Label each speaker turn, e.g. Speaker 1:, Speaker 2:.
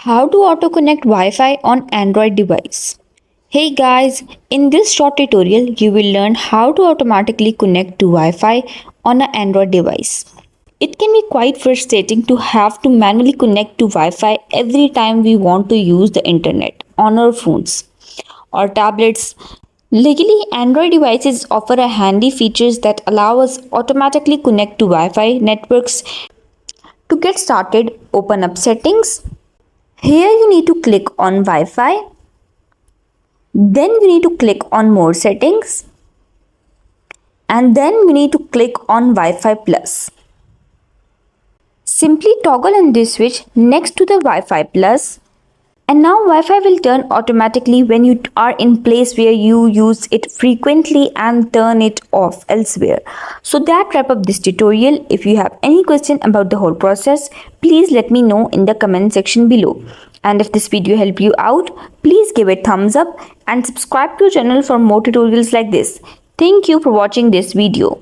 Speaker 1: How to auto connect Wi-Fi on Android device. Hey guys, in this short tutorial you will learn how to automatically connect to Wi-Fi on an Android device. It can be quite frustrating to have to manually connect to Wi-Fi every time we want to use the internet on our phones or tablets. Luckily, Android devices offer a handy features that allow us automatically connect to Wi-Fi networks. To get started, open up settings. Here you need to click on Wi-Fi. Then we need to click on more settings. And then we need to click on Wi-Fi Plus. Simply toggle on this switch next to the Wi-Fi Plus. And now Wi-Fi will turn automatically when you are in place where you use it frequently and turn it off elsewhere. So that wrap up this tutorial. If you have any question about the whole process, please let me know in the comment section below. And if this video helped you out, please give it thumbs up and subscribe to the channel for more tutorials like this. Thank you for watching this video.